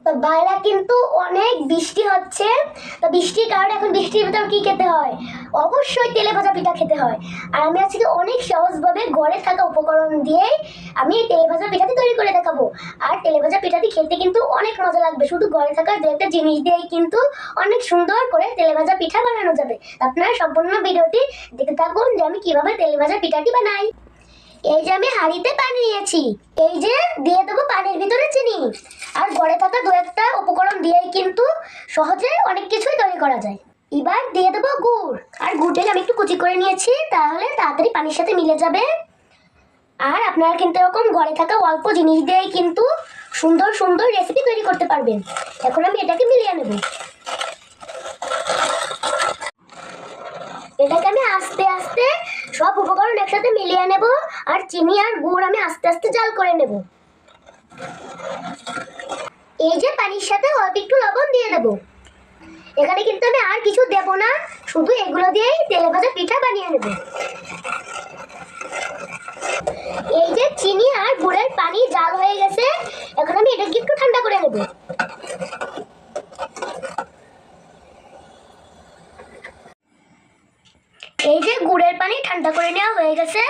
তো বাইরে কিন্তু অনেক বৃষ্টি হচ্ছে। তো বৃষ্টির কারণে এখন বৃষ্টির ভিতর কি খেতে হয়? অবশ্যই তেলে ভাজা পিঠা খেতে হয়। আর আমি আজকে অনেক সহজভাবে ঘরে থাকা উপকরণ দিয়ে আমি এই তেলে ভাজা পিঠাটি তৈরি করে দেখাবো। আর তেলে ভাজা পিঠাটি খেতে কিন্তু অনেক মজা লাগবে। শুধু ঘরে থাকা দু একটা জিনিস দিয়েই কিন্তু অনেক সুন্দর করে তেলে ভাজা পিঠা বানানো যাবে। আপনারা সম্পূর্ণ ভিডিওটি দেখতে থাকুন যে আমি কিভাবে তেলে ভাজা পিঠাটি বানাই। এই যে আমি হাঁড়িতে পানি নিয়েছি, এই যে দিয়ে দেবো পানির ভিতরে চিনি। আর ঘরে থাকা দু একটা উপকরণ দিয়েই কিন্তু সহজে অনেক কিছুই তৈরি করা যায়। এবার দিয়ে দেবো গুড়, আর গুড়টাকে আমি একটু কুচি করে নিয়েছি, তাহলে তাড়াতাড়ি পানির সাথে মিলে যাবে। আর আপনারা কিন্তু এরকম ঘরে থাকা অল্প জিনিস দিয়েই কিন্তু সুন্দর সুন্দর রেসিপি তৈরি করতে পারবেন। এখন আমি এটাকে মিলিয়ে নেব। এটাকে আমি আস্তে আস্তে সব উপকরণ একসাথে মিলিয়ে নেব। আর চিনি আর গুড় আমি আস্তে আস্তে জাল করে নেব। এই যে পানির সাথে অল্প একটু লবণ দিয়ে দেব। এখানে কিন্তু আমি আর কিছু দেব না, শুধু এগুলো দিয়েই তেলে ভাজা পিঠা বানিয়ে নেব। এই যে চিনি আর গুড়ের পানি জাল হয়ে গেছে, এখন আমি এটাকে একটু ঠান্ডা করে নেব। এই যে গুড়ের পানি ঠান্ডা করে নেওয়া হয়ে গেছে,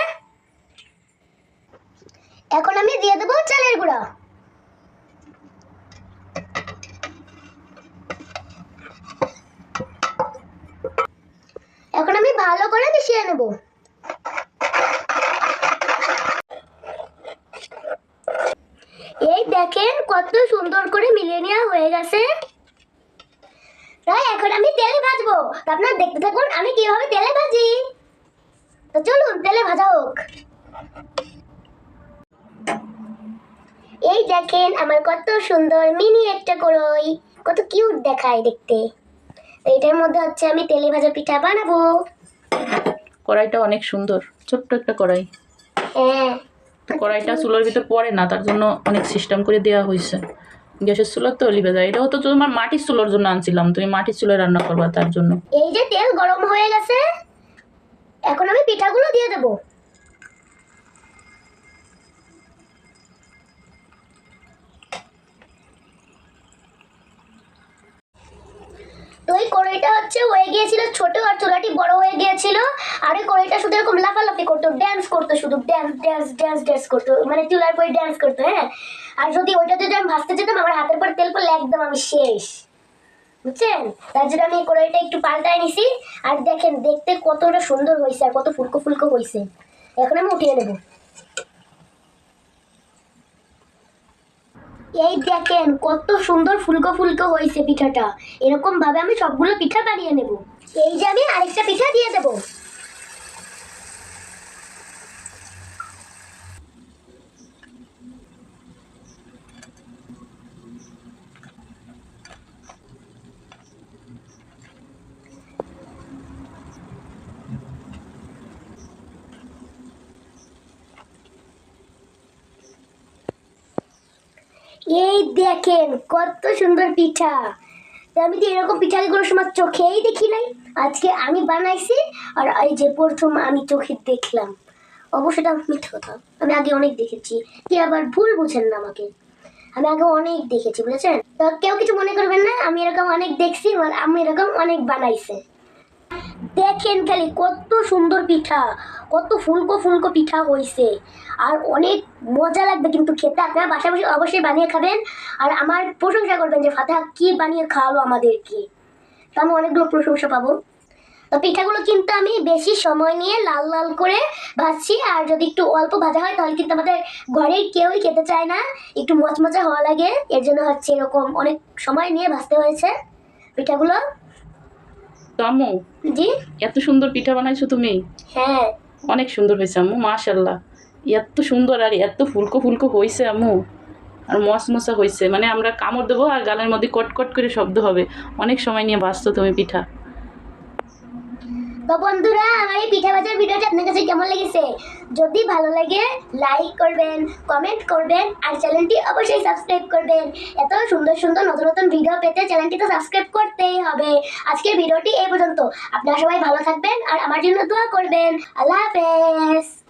এখন আমি দিয়ে দেবো চালের গুঁড়া। এখন আমি ভালো করে মিশিয়ে নেব। এই দেখেন কত সুন্দর করে মিলিয়ে নেওয়া হয়ে গেছে। তাই এখন আমি তেলে ভাজবো। আপনারা দেখতে থাকুন আমি কিভাবে তেলে ভাজি। তো চলুন তেলে ভাজা হোক। এই দেখেন আমার কত সুন্দর মিনি একটা কড়াই, কত কিউট দেখায় দেখতে। এটার মধ্যে হচ্ছে আমি তেলে ভাজা পিঠা বানাবো। কড়াইটা অনেক সুন্দর, ছোট্ট একটা কড়াই। হ্যাঁ, কড়াইটা চুলোর ভিতর পড়ে না, তার জন্য অনেক সিস্টেম করে দেওয়া হয়েছে। গ্যাসের চুলার তো লিবে যায়। এটাও তো তোমার মাটির চুলোর জন্য আনছিলাম, তুমি মাটির চুলায় রান্না করবা তার জন্য। এই যে তেল গরম হয়ে গেছে, এখন আমি পিঠাগুলো দিয়ে দেবো। তো এই কড়াইটা হচ্ছে হয়ে গিয়েছিল ছোট, আর চুলাটি বড় হয়ে গিয়েছিল। আর ওই কড়াইটা শুধু এরকম লাফালাফি করতো, ড্যান্স করতো, শুধু ড্যান্স ড্যান্স ড্যান্স ড্যান্স করতো, মানে চুলার পরে ড্যান্স করতো। হ্যাঁ, আর যদি ওইটা যদি আমি ভাজতে যেতাম আমার হাতের পর তেল পড়লে একদম আমি শেষ, বুঝছেন? তার জন্য আমি এই কড়াইটা একটু পাল্টায় নিছি। আর দেখেন দেখতে কতটা সুন্দর হয়েছে আর কত ফুলকো ফুলকো হয়েছে। এখন আমি উঠিয়ে নেব। এই দেখেন কত সুন্দর ফুলকো ফুলকো হয়েছে পিঠাটা। এরকম ভাবে আমি সবগুলো পিঠা বানিয়ে নেব। এই যে আমি আরেকটা পিঠা দিয়ে দেব। এই দেখেন কত সুন্দর পিঠা। তো আমি তো এরকম পিঠা কোনো সময় চোখেই দেখি নাই, আজকে আমি বানাইছি। আর এই যে প্রথম আমি চোখে দেখলাম। অবশ্যই মিথ্যে কথা, আমি আগে অনেক দেখেছি। কি আবার ভুল বুঝেন না আমাকে, আমি আগে অনেক দেখেছি, বুঝেছেন? তো কেউ কিছু মনে করবেন না, আমি এরকম অনেক দেখছি, আমি এরকম অনেক বানাইছে। দেখেন খালি কত সুন্দর পিঠা, কত ফুলকো ফুলকো পিঠা হয়েছে। আর অনেক মজা লাগবে কিন্তু খেতে। আপনারা বাসায় বসে অবশ্যই বানিয়ে খাবেন। আর আমার প্রশংসা করবেন যে ফাতেহা কি বানিয়ে খাওয়ালো আমাদেরকে। তো আমি অনেকগুলো প্রশংসা পাবো। তো পিঠাগুলো কিন্তু আমি বেশি সময় নিয়ে লাল লাল করে ভাজছি। আর যদি একটু অল্প ভাজা হয় তাহলে কিন্তু আমাদের ঘরের কেউই খেতে চায় না, একটু মচমচা হওয়া লাগে। এর জন্য হচ্ছে এরকম অনেক সময় নিয়ে ভাজতে হয়েছে পিঠাগুলো। তো আম্মু, জি, এত সুন্দর পিঠা বানাইছো তুমি। হ্যাঁ, অনেক সুন্দর হয়েছে আম্মু, মাশাল্লাহ। এত সুন্দর আর এত ফুলকো ফুলকো হয়েছে আম্মু, আর মশমশা হয়েছে, মানে আমরা কামড় দেবো আর গালের মধ্যে কটকট করে শব্দ হবে। অনেক সময় নিয়ে ভাজতো তুমি পিঠা। তো বন্ধুরা আমার এই পিঠা ভাজার ভিডিওটা আপনার কাছে কেমন লেগেছে? যদি ভালো লাগে লাইক করবেন, কমেন্ট করবেন, আর চ্যানেলটি অবশ্যই সাবস্ক্রাইব করবেন। এত সুন্দর সুন্দর নতুন নতুন ভিডিও পেতে চ্যানেলটি তো সাবস্ক্রাইব করতেই হবে। আজকের ভিডিওটি এই পর্যন্ত। আপনারা সবাই ভালো থাকবেন আর আমার জন্য দোয়া করবেন। আল্লাহ হাফেজ।